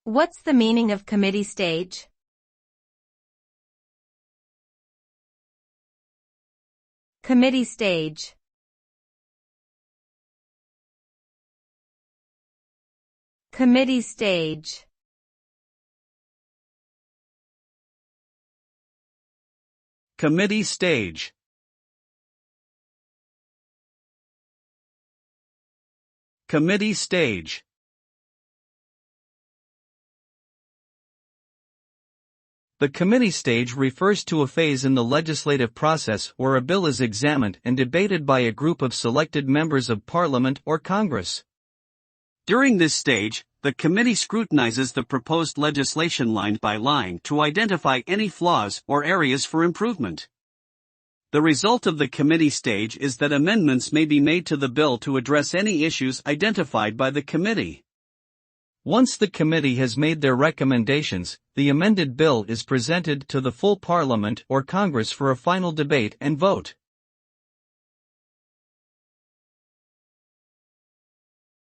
What's the meaning of committee stage? Committee stage. Committee stage. Committee stage. Committee stage. The committee stage refers to a phase in the legislative process where a bill is examined and debated by a group of selected members of Parliament or Congress. During this stage, the committee scrutinizes the proposed legislation line by line to identify any flaws or areas for improvement. The result of the committee stage is that amendments may be made to the bill to address any issues identified by the committee. Once the committee has made their recommendations, the amended bill is presented to the full Parliament or Congress for a final debate and vote.